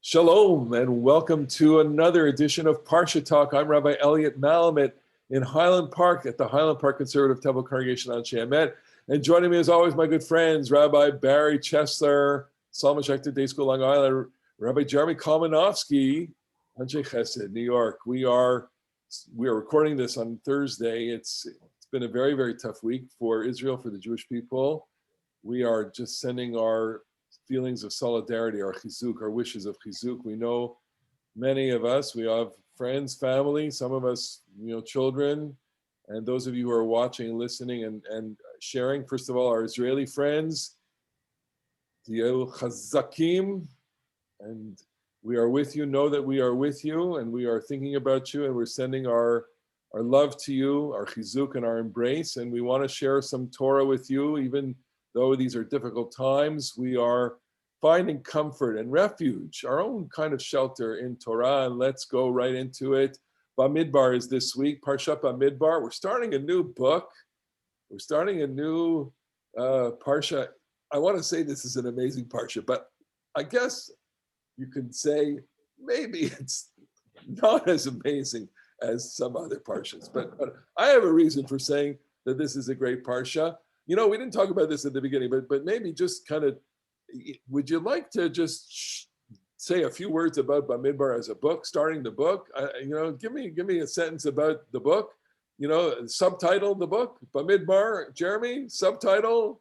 Shalom and welcome to another edition of Parasha Talk. I'm Rabbi Elliot Malamet in Highland Park at the Highland Park Conservative Temple Congregation on Shamet. And joining me as always, my good friends, Rabbi Barry Chesler, Solomon Schechter Day School, Long Island, Rabbi Jeremy Kalmanovsky, Anshe Chesed, New York. We are recording this on Thursday. It's been a very, very tough week for Israel, for the Jewish people. We are just sending our feelings of solidarity, our Hizuk, our wishes of Hizuk. We know many of us, we have friends, family, some of us, children, and those of you who are watching, listening, and sharing. First of all, our Israeli friends, Tiel Chazakim, and we are with you. Know that we are with you, and we are thinking about you, and we're sending our love to you, our Hizuk and our embrace, and we want to share some Torah with you, even though these are difficult times. We are finding comfort and refuge, our own kind of shelter in Torah, and let's go right into it. Bemidbar is this week, Parasha Bemidbar. We're starting a new book. We're starting a new Parsha. I want to say this is an amazing Parsha, but I guess you can say maybe it's not as amazing as some other Parshas, but I have a reason for saying that this is a great Parsha. We didn't talk about this at the beginning, but maybe just kind of, would you like to just say a few words about Bemidbar as a book, starting the book? Give me a sentence about the book. Subtitle the book, Bemidbar. Jeremy, subtitle.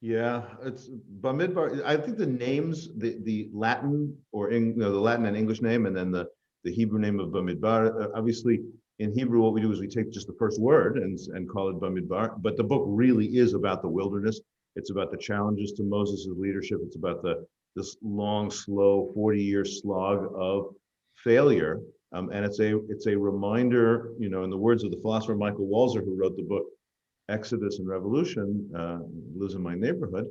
Yeah, it's Bemidbar. I think the names, the Latin the Latin and English name, and then the Hebrew name of Bemidbar. Obviously, in Hebrew, what we do is we take just the first word and call it Bemidbar. But the book really is about the wilderness. It's about the challenges to Moses' leadership. It's about this long, slow 40-year slog of failure. And it's a reminder, in the words of the philosopher Michael Walzer, who wrote the book Exodus and Revolution, lives in my neighborhood.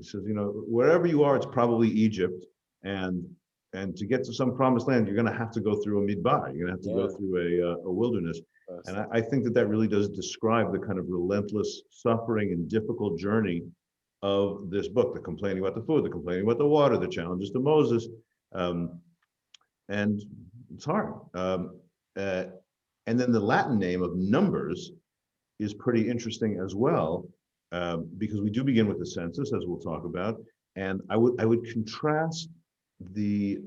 Says, wherever you are, it's probably Egypt. And to get to some promised land, you're going to have to go through a midbar. You're going to have to go through a wilderness. And I think that really does describe the kind of relentless suffering and difficult journey of this book, the complaining about the food, the complaining about the water, the challenges to Moses. And it's hard. And then the Latin name of Numbers is pretty interesting as well, because we do begin with the census, as we'll talk about. And I would contrast the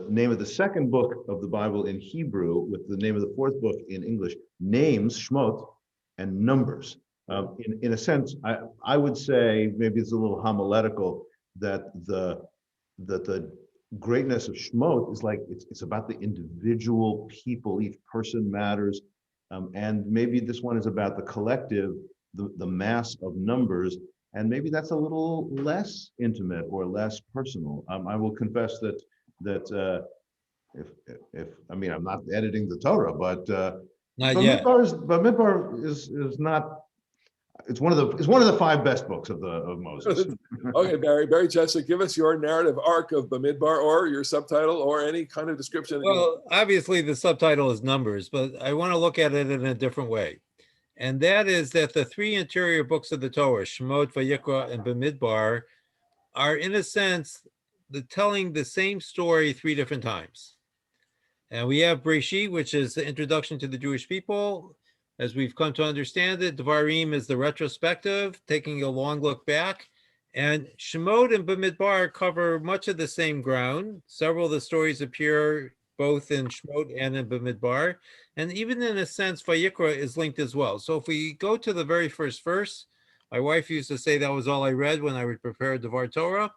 name of the second book of the Bible in Hebrew with the name of the fourth book in English, names, Shmot, and Numbers. In a sense, I would say, maybe it's a little homiletical, that the greatness of Shmot is like, it's about the individual people, each person matters. And maybe this one is about the collective, the mass of Numbers. And maybe that's a little less intimate or less personal. I will confess that if I'm not editing the Torah, but Bemidbar is not. It's one of the five best books of Moses. Okay, Barry Chesler, give us your narrative arc of Bemidbar, or your subtitle, or any kind of description. Well, obviously the subtitle is Numbers, but I want to look at it in a different way. And that is that the three interior books of the Torah, Shemot, Vayikra, and Bemidbar, are in a sense telling the same story three different times. And we have Breshit, which is the introduction to the Jewish people. As we've come to understand it, Devarim is the retrospective, taking a long look back. And Shemot and Bemidbar cover much of the same ground. Several of the stories appear both in Shemot and in Bemidbar. And even in a sense, Vayikra is linked as well. So if we go to the very first verse, my wife used to say that was all I read when I would prepare Devar Torah.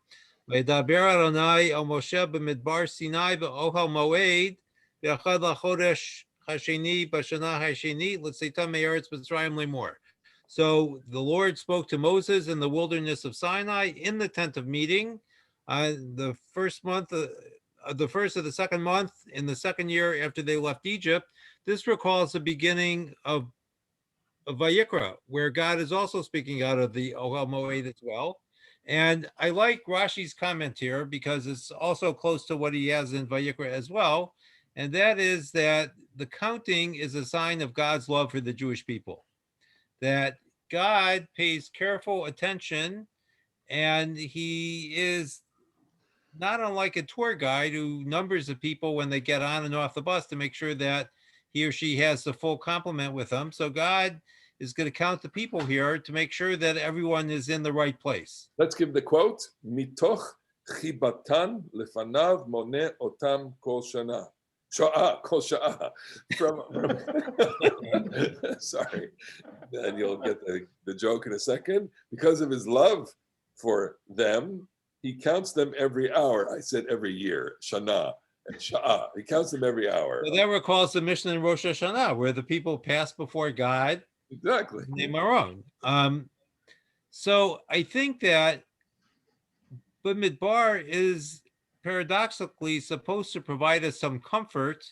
V'yedaber Adonai el Moshe b'midbar Sinai b'ohel moed v'achad lachodesh hasheni b'shana hasheni l'tzeitam me'eretz Mitzrayim lemor. So the Lord spoke to Moses in the wilderness of Sinai in the tent of meeting. The first month, the first of the second month in the second year after they left Egypt. This recalls the beginning of Vayikra, where God is also speaking out of the Ohel Moed as well. And I like Rashi's comment here because it's also close to what he has in Vayikra as well. And that is that the counting is a sign of God's love for the Jewish people. That God pays careful attention, and he is not unlike a tour guide who numbers the people when they get on and off the bus to make sure that he or she has the full complement with them. So God is going to count the people here to make sure that everyone is in the right place. Let's give the quote. Mitoch chibatan lefanav moneh otam kol shana. Kol sha'ah. From sorry, and you'll get the joke in a second. Because of his love for them, he counts them every hour. I said every year, shana and sha'ah. He counts them every hour. So that recalls the Mishnah in Rosh Hashanah, where the people pass before God. Exactly. Name our own. So I think that Bemidbar is paradoxically supposed to provide us some comfort,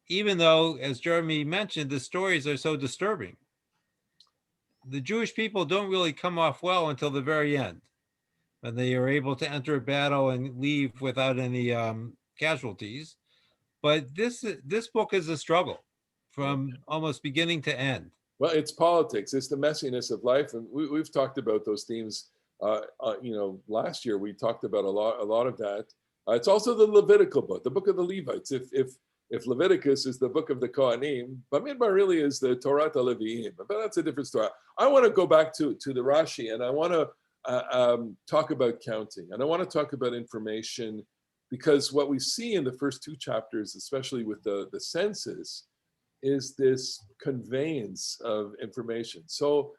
even though, as Jeremy mentioned, the stories are so disturbing. The Jewish people don't really come off well until the very end, when they are able to enter a battle and leave without any casualties. But this book is a struggle from almost beginning to end. Well, it's politics. It's the messiness of life, and we've talked about those themes. Last year we talked about a lot of that. It's also the Levitical book, the book of the Levites. If Leviticus is the book of the Kohanim, Bamidbar really is the Torah Leviim. But that's a different story. I want to go back to the Rashi, and I want to talk about counting, and I want to talk about information, because what we see in the first two chapters, especially with the census, is this conveyance of information. So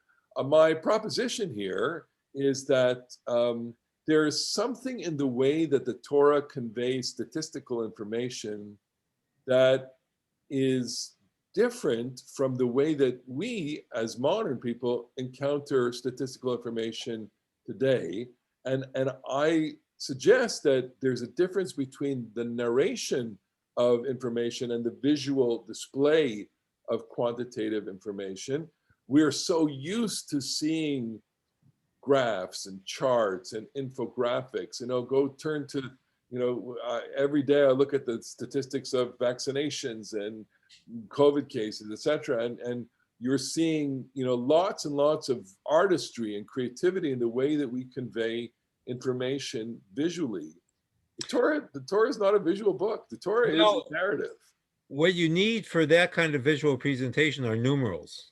my proposition here is that there is something in the way that the Torah conveys statistical information that is different from the way that we as modern people encounter statistical information today. And I suggest that there's a difference between the narration of information and the visual display of quantitative information. We are so used to seeing graphs and charts and infographics. Go turn to, every day I look at the statistics of vaccinations and COVID cases, etc. And you're seeing, lots and lots of artistry and creativity in the way that we convey information visually. The Torah is not a visual book. The Torah is a narrative. What you need for that kind of visual presentation are numerals.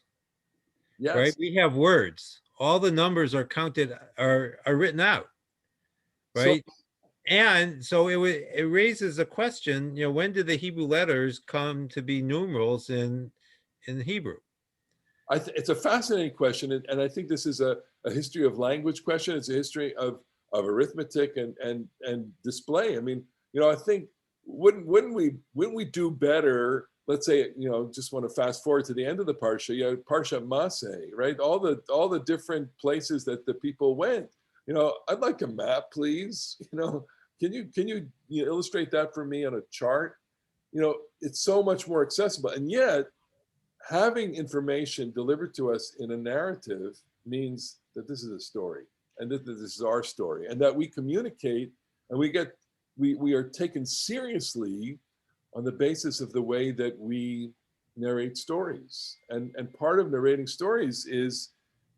Yes. Right? We have words. All the numbers are counted, are written out. Right? And so it raises a question, when did the Hebrew letters come to be numerals in Hebrew? It's a fascinating question, and I think this is a history of language question. It's a history of arithmetic and display. I mean, I think wouldn't we do better? Let's say, just want to fast forward to the end of the parsha. Parsha Maseh, right? All the different places that the people went. I'd like a map, please. Can you illustrate that for me on a chart? It's so much more accessible, and yet having information delivered to us in a narrative means that this is a story, and that this is our story, and that we communicate, and we are taken seriously on the basis of the way that we narrate stories. And part of narrating stories is,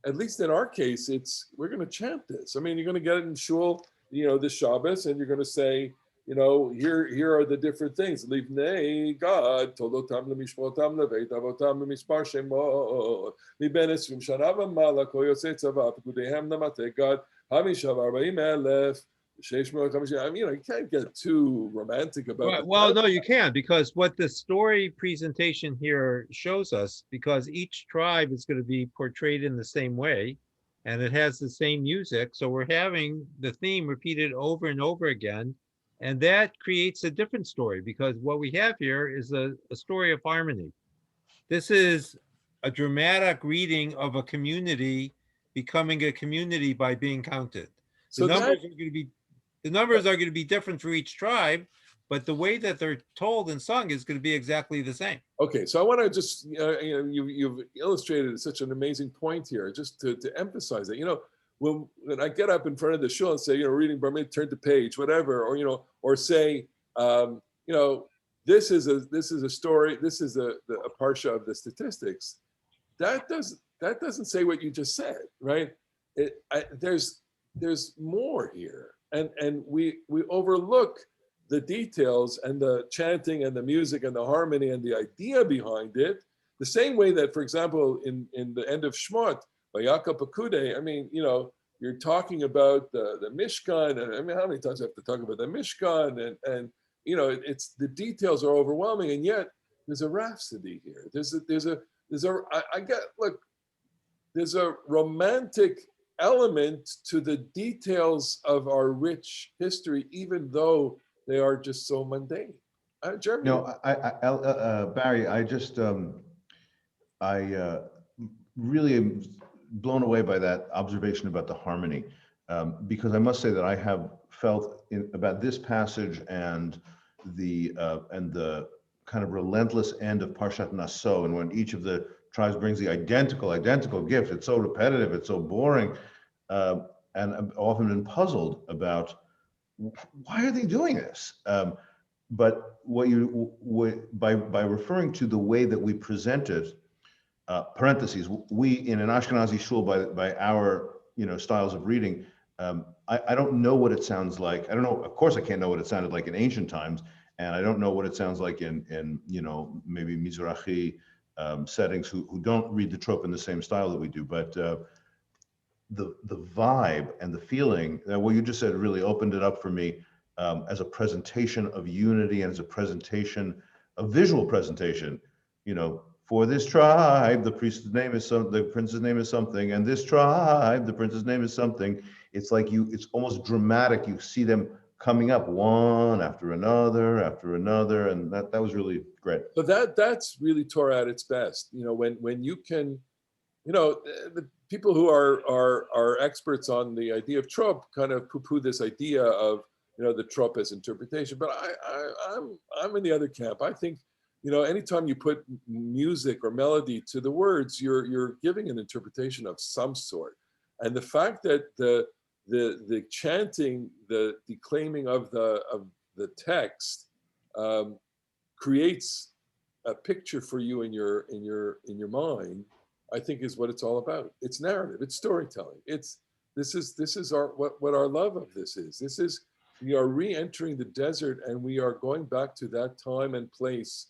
at least in our case, we're going to chant this. I mean, you're going to get it in shul, this Shabbos, and you're going to say, here are the different things. Livnei God, tolotam lemishmotam leveit avotam lemispar shemot, miben esrim shana v'mala kol yosei tzava pekudehem namate God, hamishav arba'im elef, sheish me'ot hamishim. I mean, you can't get too romantic about it. Well, no, you can, because what the story presentation here shows us, because each tribe is going to be portrayed in the same way, and it has the same music, so we're having the theme repeated over and over again. And that creates a different story, because what we have here is a story of harmony. This is a dramatic reading of a community becoming a community by being counted. The numbers are going to be different for each tribe, but the way that they're told and sung is going to be exactly the same. Okay, so I want to just, you've illustrated such an amazing point here, just to emphasize that, when I get up in front of the shul and say, reading Bar Mitzvah, turn to page, whatever, or say, this is a story, this is a parsha of the statistics. That doesn't say what you just said, right? There's more here, and we overlook the details and the chanting and the music and the harmony and the idea behind it, the same way that, for example, in the end of Shmot, by Yaakov Pakude, I mean, you're talking about the Mishkan, and I mean, how many times I have to talk about the Mishkan, and it's the details are overwhelming, and yet there's a rhapsody here. There's a romantic element to the details of our rich history, even though they are just so mundane. Jeremy? No, Barry, I really am blown away by that observation about the harmony, because I must say that I have felt about this passage and the kind of relentless end of Parshat Naso, and when each of the tribes brings the identical gift. It's so repetitive, it's so boring, and I've often been puzzled about why are they doing this. But by referring to the way that we present it, parentheses, we in an Ashkenazi shul by our styles of reading, I don't know what it sounds like. I don't know. Of course, I can't know what it sounded like in ancient times, and I don't know what it sounds like in maybe Mizrahi settings who don't read the trope in the same style that we do. But the vibe and the feeling that what you just said really opened it up for me, as a presentation of unity and as a visual presentation. For this tribe, the prince's name is something, and this tribe, the prince's name is something. It's like it's almost dramatic. You see them coming up one after another, and that was really great. But that's really Torah at its best. When you can, the people who are experts on the idea of trope kind of poo-poo this idea of the trope as interpretation. But I'm in the other camp. I think anytime you put music or melody to the words, you're giving an interpretation of some sort. And the fact that the chanting, the declaiming of the text creates a picture for you in your mind, I think is what it's all about. It's narrative, it's storytelling. This is what our love of this is. This is, we are re-entering the desert, and we are going back to that time and place.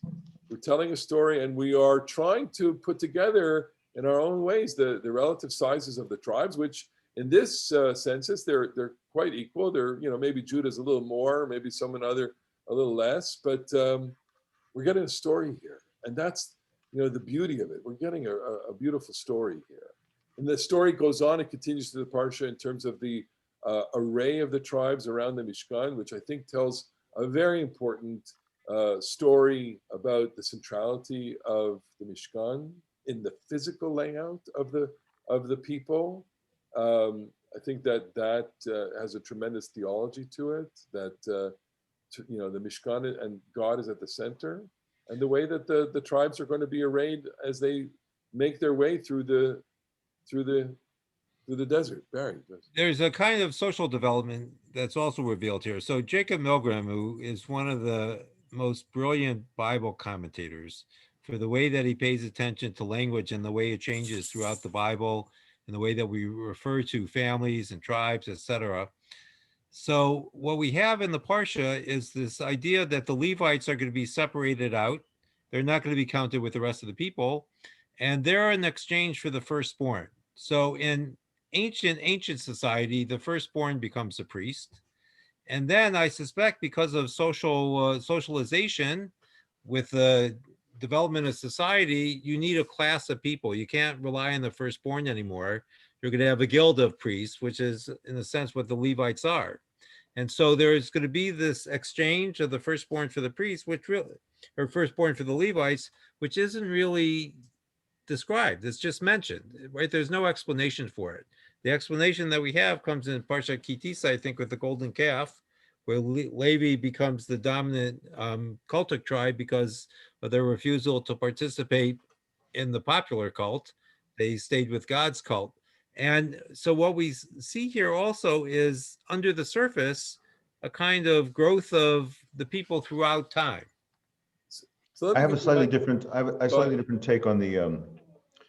We're telling a story, and we are trying to put together in our own ways the relative sizes of the tribes, which in this census they're quite equal. They're maybe Judah's a little more, maybe someone other a little less, but we're getting a story here, and that's the beauty of it. We're getting a beautiful story here, and the story goes on and continues to the Parsha in terms of the array of the tribes around the Mishkan, which I think tells a very important story about the centrality of the Mishkan in the physical layout of the people. I think that has a tremendous theology to it, that the Mishkan and God is at the center, and the way that the tribes are going to be arrayed as they make their way through the desert. Barry. There's a kind of social development that's also revealed here. So Jacob Milgram, who is one of the most brilliant Bible commentators, for the way that he pays attention to language and the way it changes throughout the Bible and the way that we refer to families and tribes, etc. So what we have in the Parsha is this idea that the Levites are going to be separated out. They're not going to be counted with the rest of the people, and they're in exchange for the firstborn. So in ancient society, the firstborn becomes a priest. And then I suspect because of socialization with the development of society, you need a class of people. You can't rely on the firstborn anymore. You're going to have a guild of priests, which is in a sense what the Levites are. And so there's going to be this exchange of the firstborn for the priests, or firstborn for the Levites, which isn't really described. It's just mentioned, right? There's no explanation for it. The explanation that we have comes in Parshat Kitisa, I think, with the golden calf, where Levi becomes the dominant cultic tribe because of their refusal to participate in the popular cult. They stayed with God's cult. And so what we see here also is, under the surface, a kind of growth of the people throughout time. I have a slightly different take on the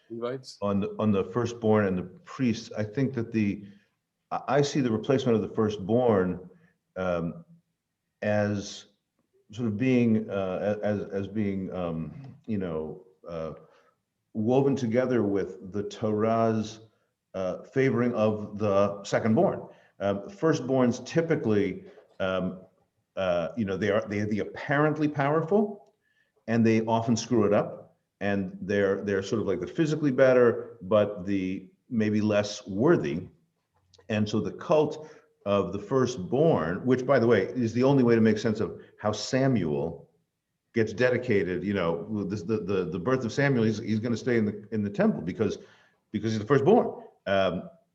Levites? on the firstborn and the priests. I think that I see the replacement of the firstborn as sort of being as being you know woven together with the Torah's favoring of the secondborn. Firstborns typically, you know, they're the apparently powerful, and they often screw it up, and they're sort of like the physically better, but the maybe less worthy. And so the cult of the firstborn, which by the way is the only way to make sense of how Samuel gets dedicated, you know, the birth of Samuel, he's going to stay in the temple because he's the firstborn.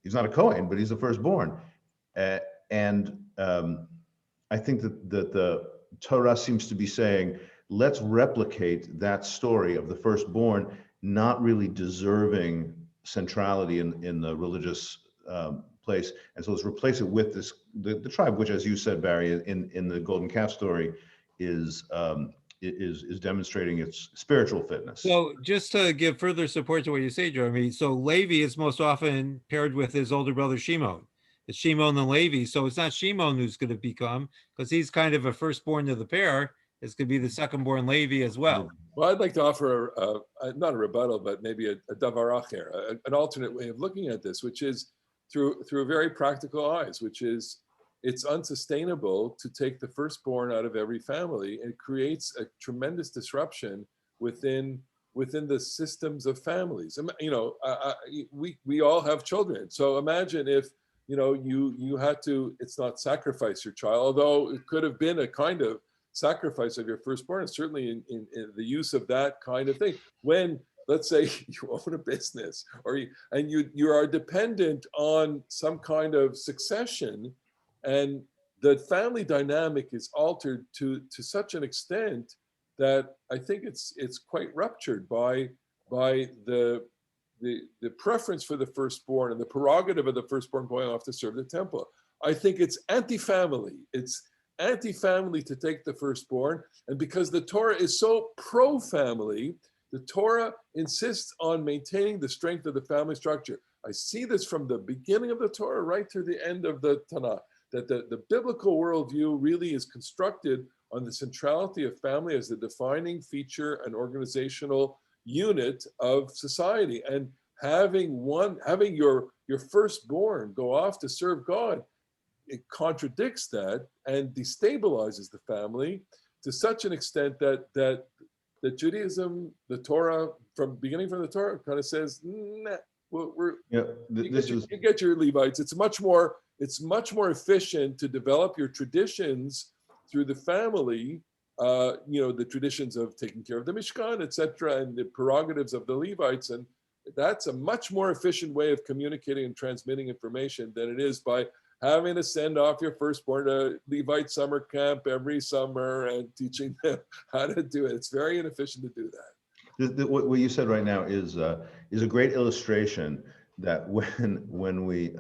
He's not a Kohen, but he's the firstborn. And I think that the Torah seems to be saying, let's replicate that story of the firstborn not really deserving centrality in the religious place. And so let's replace it with this, the tribe, which, as you said, Barry, in the golden calf story is demonstrating its spiritual fitness. So just to give further support to what you say, Jeremy, so Levi is most often paired with his older brother Shimon. It's Shimon and Levi, so it's not Shimon who's going to become, because he's kind of a firstborn to the pair. It's going to be the secondborn Levi as well. Well, I'd like to offer not a rebuttal, but maybe a davar acher, an alternate way of looking at this, which is through very practical eyes, which is it's unsustainable to take the firstborn out of every family. It creates a tremendous disruption within the systems of families. You know, we all have children, so imagine if you know you had to. It's not sacrifice your child, although it could have been a kind of sacrifice of your firstborn, and certainly in the use of that kind of thing. When, let's say, you own a business, or you are dependent on some kind of succession, and the family dynamic is altered to such an extent that I think it's quite ruptured by the preference for the firstborn and the prerogative of the firstborn going off to serve the temple. I think it's anti-family. It's anti-family to take the firstborn, and because the Torah is so pro-family, the Torah insists on maintaining the strength of the family structure. I see this from the beginning of the Torah right through the end of the Tanakh, that the biblical worldview really is constructed on the centrality of family as the defining feature and organizational unit of society. And having your firstborn go off to serve God, it contradicts that and destabilizes the family to such an extent that Judaism, the Torah, from the Torah, kind of says, nah, you get your Levites. It's much more efficient to develop your traditions through the family, you know, the traditions of taking care of the Mishkan, etc., and the prerogatives of the Levites. And that's a much more efficient way of communicating and transmitting information than it is by having to send off your firstborn to Levite summer camp every summer and teaching them how to do it. It's very inefficient to do that. What you said right now is a great illustration that when we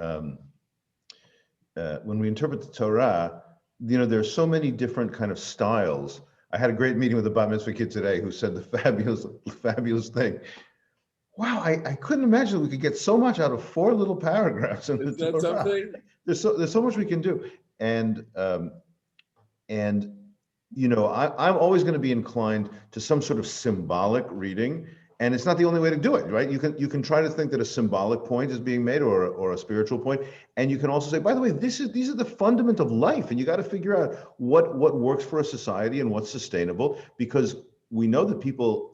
interpret the Torah, you know, there's so many different kind of styles. I had a great meeting with a bat mitzvah kid today who said the fabulous thing. Wow, I couldn't imagine we could get so much out of 4 little paragraphs in the Torah. Is that something? There's so much we can do, and you know, I'm always going to be inclined to some sort of symbolic reading, and it's not the only way to do it, right? You can try to think that a symbolic point is being made or a spiritual point, and you can also say, by the way, these are the fundament of life, and you got to figure out what works for a society and what's sustainable, because we know that people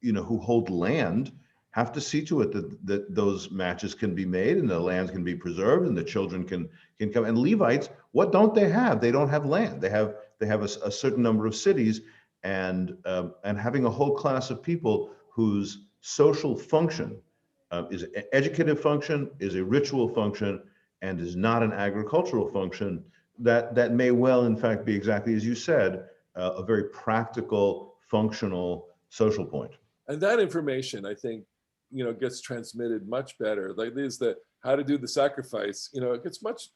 you know, who hold land have to see to it that those matches can be made and the lands can be preserved and the children can come. And Levites, what don't they have? They don't have land. They have a certain number of cities, and having a whole class of people whose social function is an educative function, is a ritual function, and is not an agricultural function, that may well, in fact, be exactly as you said, a very practical, functional social point. And that information, I think, you know, gets transmitted much better. Like there's how to do the sacrifice, you know, it's much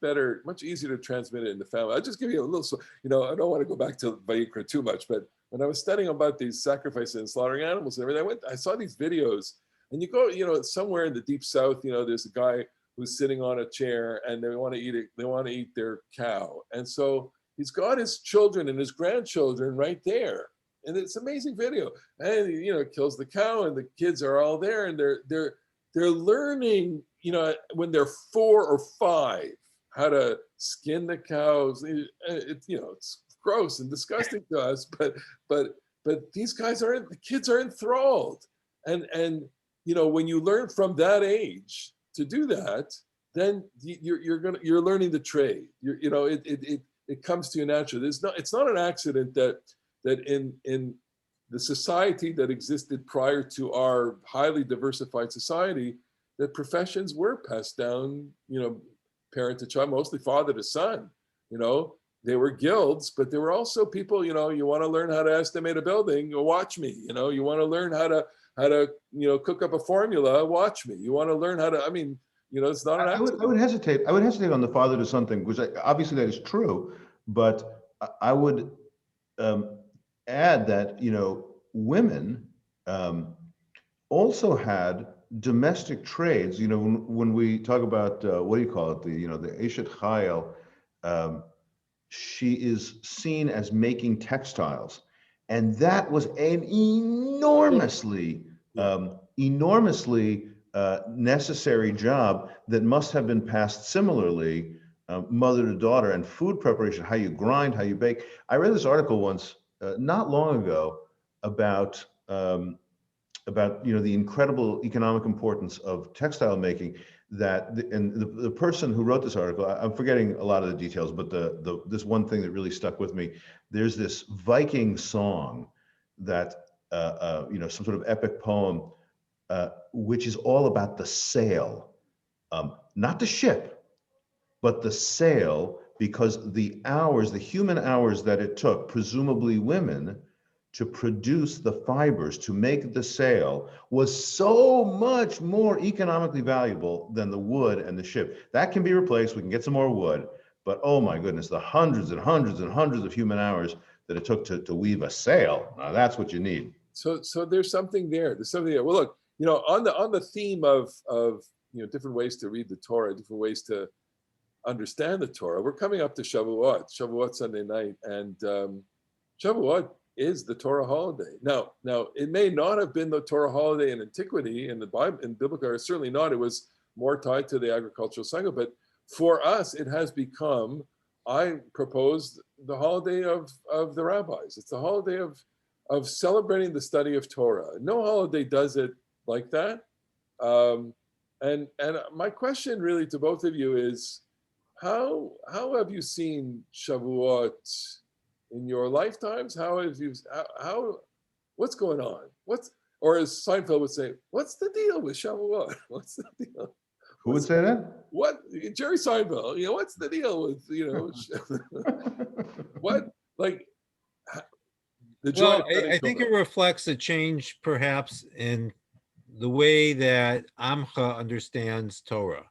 better, much easier to transmit it in the family. I'll just give you a little, you know, I don't want to go back to Vayikra too much, but when I was studying about these sacrifices and slaughtering animals and everything, I saw these videos, and you go, you know, somewhere in the deep south, you know, there's a guy who's sitting on a chair, and they want to eat it. They want to eat their cow, and so he's got his children and his grandchildren right there, and it's an amazing video. And kills the cow, and the kids are all there, and they're learning, when they're 4 or 5, how to skin the cows. It's gross and disgusting to us, but these the kids are enthralled, and when you learn from that age to do that, then you're learning the trade. It comes to you naturally. It's not an accident that in the society that existed prior to our highly diversified society, that professions were passed down, parent to child, mostly father to son. They were guilds, but there were also people, you want to learn how to estimate a building, watch me. You want to learn how to cook up a formula, watch me. You want to learn how to, it's not an accident. I would hesitate on the father to son thing, because obviously that is true, but I would add that, women also had domestic trades. When we talk about what do you call it, the Eshet Chayil, she is seen as making textiles, and that was an enormously necessary job that must have been passed similarly, mother to daughter. And food preparation, how you grind, how you bake. I read this article once, not long ago, about the incredible economic importance of textile making. The person who wrote this article, I'm forgetting a lot of the details, but this one thing that really stuck with me. There's this Viking song that some sort of epic poem, which is all about the sail, not the ship, but the sail, because the human hours that it took, presumably women, to produce the fibers to make the sail was so much more economically valuable than the wood and the ship. That can be replaced. We can get some more wood, but oh my goodness, the hundreds and hundreds and hundreds of human hours that it took to weave a sail. Now that's what you need. So there's something there. Well, look, on the theme of different ways to read the Torah, different ways to understand the Torah. We're coming up to Shavuot Sunday night, and Shavuot is the Torah holiday. Now it may not have been the Torah holiday in antiquity, in the Bible, in biblical, certainly not. It was more tied to the agricultural cycle, but for us, it has become, I proposed, the holiday of the rabbis. It's the holiday of celebrating the study of Torah. No holiday does it like that. And my question really to both of you is, how have you seen Shavuot in your lifetimes? What's going on? Or as Seinfeld would say, what's the deal with Shavuot? What's the deal? Who would say that? Jerry Seinfeld, what's the deal with, what, like, the joy Well, of studying I think it Torah. reflects a change perhaps in the way that Amcha understands Torah.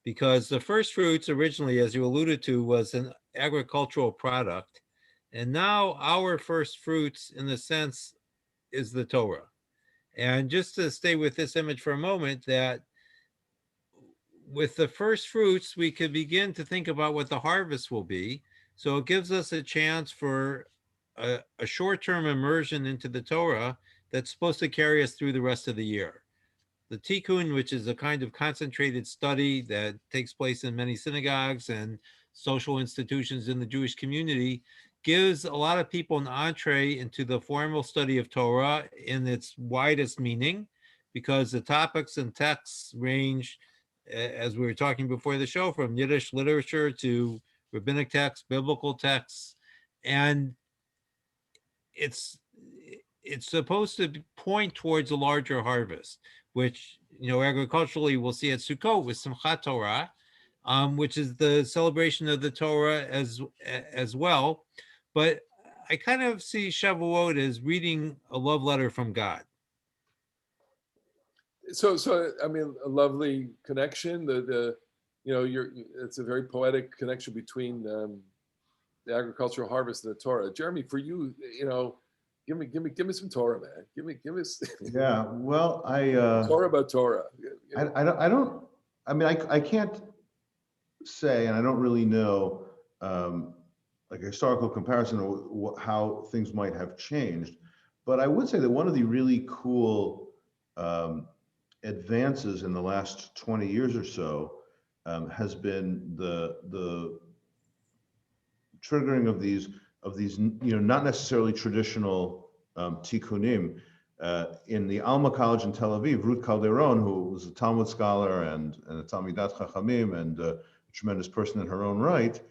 Because the first fruits originally, as you alluded to, was an agricultural product. And now our first fruits, in a sense, is the Torah. And just to stay with this image for a moment, that with the first fruits, we could begin to think about what the harvest will be. So it gives us a chance for a short-term immersion into the Torah that's supposed to carry us through the rest of the year. The Tikkun, which is a kind of concentrated study that takes place in many synagogues and social institutions in the Jewish community, gives a lot of people an entree into the formal study of Torah in its widest meaning, because the topics and texts range, as we were talking before the show, from Yiddish literature to rabbinic texts, biblical texts, and it's supposed to point towards a larger harvest, which, agriculturally we'll see at Sukkot with Simchat Torah, which is the celebration of the Torah as well. But I kind of see Shavuot as reading a love letter from God. So a lovely connection. It's a very poetic connection between the agricultural harvest and the Torah. Jeremy, for you, give me some Torah, man. Give me Yeah, well, Torah about Torah. I I mean, I can't say, and I don't really know, like a historical comparison of how things might have changed. But I would say that one of the really cool advances in the last 20 years or so has been the triggering of these not necessarily traditional tikkunim. In the Alma College in Tel Aviv, Ruth Calderon, who was a Talmud scholar and a Talmidat Chachamim and a tremendous person in her own right,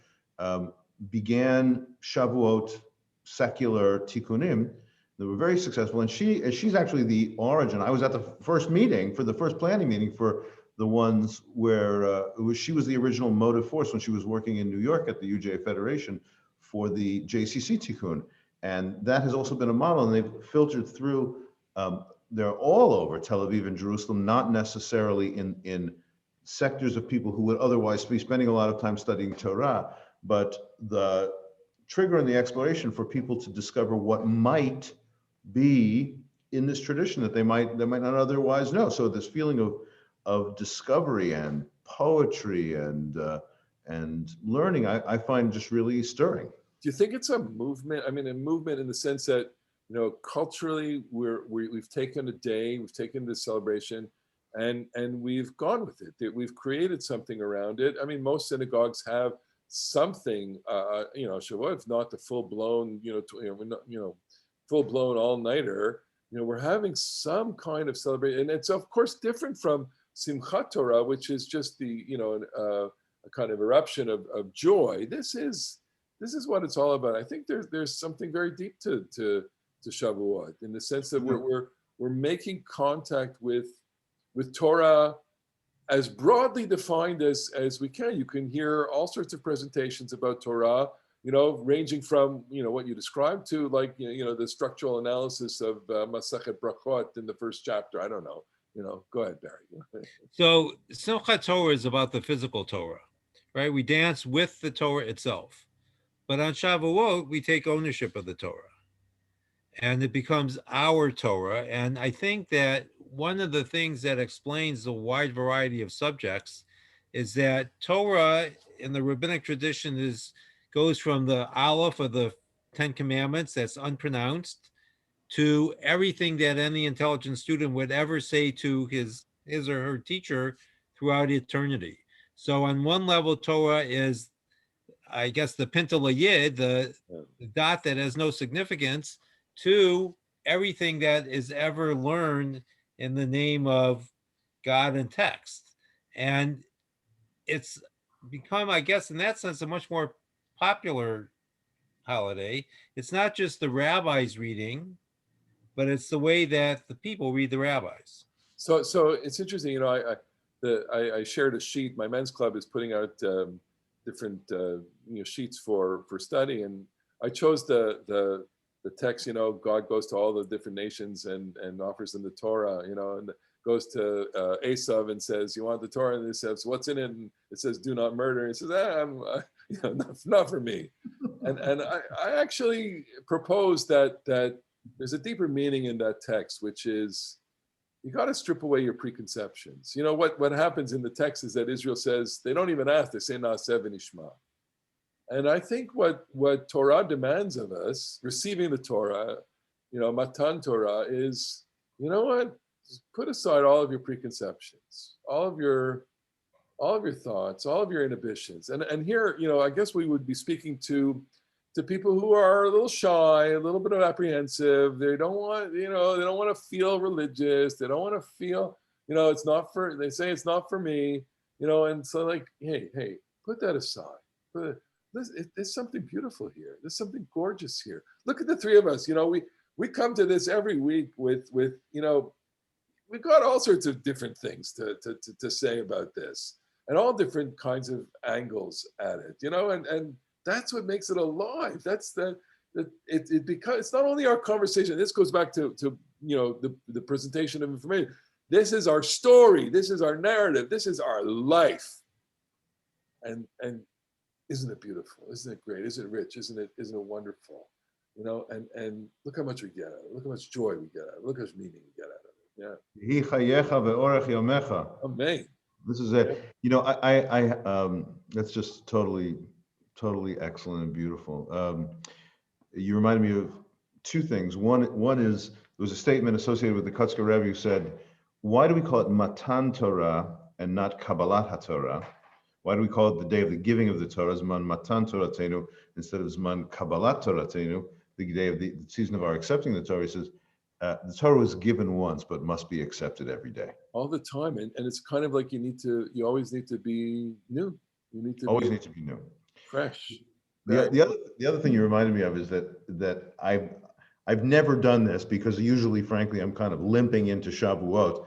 began Shavuot secular tikkunim that were very successful. And she's actually the origin. I was at the first planning meeting for the ones where she was the original motive force when she was working in New York at the UJA Federation for the JCC tikkun. And that has also been a model, and they've filtered through. They're all over Tel Aviv and Jerusalem, not necessarily in sectors of people who would otherwise be spending a lot of time studying Torah, but the trigger and the exploration for people to discover what might be in this tradition that they might not otherwise know. So this feeling of discovery and poetry and learning, I find just really stirring. Do you think it's a movement? I mean, a movement in the sense that, culturally we've taken a day, we've taken this celebration, and we've gone with it. That we've created something around it. I mean, most synagogues have something, Shavuot, if not the full-blown, full-blown all-nighter. We're having some kind of celebration, and it's of course different from Simchat Torah, which is just the a kind of eruption of joy. This is what it's all about. I think there's something very deep to Shavuot in the sense that we're making contact with Torah as broadly defined as we can. You can hear all sorts of presentations about Torah, ranging from what you described to the structural analysis of Masachet Brachot in the first chapter. I don't know. Go ahead, Barry. So Simchat Torah is about the physical Torah, right? We dance with the Torah itself. But on Shavuot, we take ownership of the Torah. And it becomes our Torah. And I think that one of the things that explains the wide variety of subjects is that Torah in the rabbinic tradition goes from the Aleph of the Ten Commandments, that's unpronounced, to everything that any intelligent student would ever say to his or her teacher throughout eternity. So on one level, Torah is, I guess, the Pintel Yid, the dot that has no significance, to everything that is ever learned in the name of God and text. And it's become, I guess, in that sense, a much more popular holiday. It's not just the rabbis reading, but it's the way that the people read the rabbis. So it's interesting, I shared a sheet. My men's club is putting out different sheets for study, and I chose the text, God goes to all the different nations and offers them the Torah, and goes to Esav and says, you want the Torah? And he says, what's in it? And it says, do not murder. And he says, not for me. And I actually propose that there's a deeper meaning in that text, which is, you got to strip away your preconceptions. What happens in the text is that Israel says, they don't even ask, they say, Na'aseh v'nishma. And I think what Torah demands of us, receiving the Torah, Matan Torah, is, just put aside all of your preconceptions, all of your thoughts, all of your inhibitions. And here, I guess we would be speaking to people who are a little shy, a little bit apprehensive. They don't want, they don't want to feel religious. They don't want to feel, they say it's not for me, and so hey, put that aside. There's something beautiful here. There's something gorgeous here. Look at the three of us. We come to this every week with we've got all sorts of different things to say about this, and all different kinds of angles at it. And that's what makes it alive. That's because it's not only our conversation. This goes back to the presentation of information. This is our story. This is our narrative. This is our life. And isn't it beautiful? Isn't it great? Isn't it rich? Isn't it wonderful? And look how much we get out of it. Look how much joy we get out of it. Look how much meaning we get out of it. Yeah. Amen. This is it. You know, that's just totally excellent and beautiful. You reminded me of two things. One is there was a statement associated with the Kotzker Rebbe who said, "Why do we call it Matan Torah and not Kabbalat HaTorah? Why do we call it the day of the giving of the Torah, Zman Matan Toratenu, instead of Zman Kabbalat Toratenu, the day of the season of our accepting the Torah?" He says, the Torah was given once, but must be accepted every day. All the time. And it's kind of like you always need to be new. You need to Always need to be new. Fresh. The other thing you reminded me of is that I've never done this because usually, frankly, I'm kind of limping into Shavuot.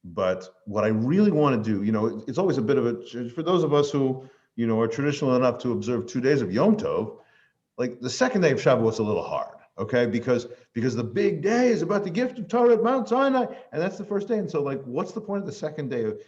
But what I really want to do, you know, it's always a bit of a, for those of us who, you know, are traditional enough to observe 2 days of Yom Tov, like the second day of Shavuot's a little hard, okay? Because the big day is about the gift of Torah at Mount Sinai, and that's the first day. And so, like, what's the point of the second day of,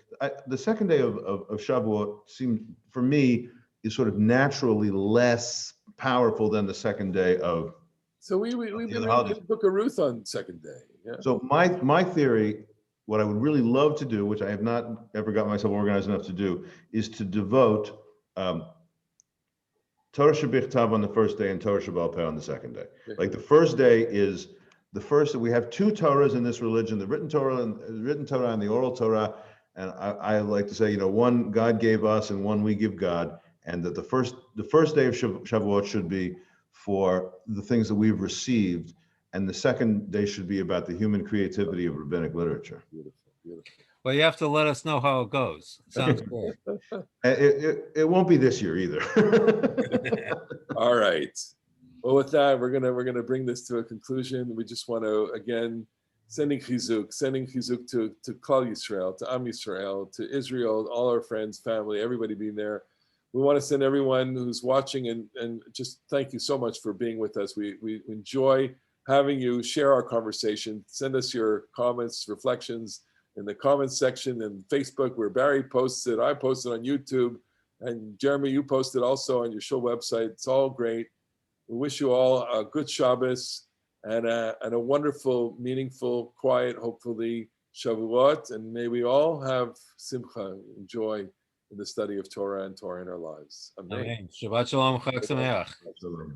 the second day of Shavuot seems, for me, is sort of naturally less powerful than the second day of. So we read the Book of Ruth on second day. Yeah. So my theory, what I would really love to do, which I have not ever got myself organized enough to do, is to devote Torah Shebichtav on the first day and Torah Shebaal Peh on the second day. Like the first day is the first, we have two Torahs in this religion, the written Torah and the oral Torah. And I like to say, you know, one God gave us and one we give God. And that the first day of Shavuot should be for the things that we've received. And the second day should be about the human creativity of rabbinic literature. Beautiful, beautiful. Well, you have to let us know how it goes. Sounds good. It won't be this year either. All right. Well, with that, we're gonna bring this to a conclusion. We just want to again sending Hizuk to Klal Yisrael, to Am Yisrael, to Israel, all our friends, family, everybody being there. We want to send everyone who's watching and just thank you so much for being with us. We enjoy having you share our conversation. Send us your comments, reflections in the comments section in Facebook where Barry posts it. I posted on YouTube, and Jeremy, you posted also on your show website. It's all great. We wish you all a good Shabbos and a wonderful, meaningful, quiet, hopefully, Shavuot. And may we all have simcha, joy in the study of Torah and Torah in our lives. Amen. Amen. Shabbat Shalom, Chag Sameach. Absolutely.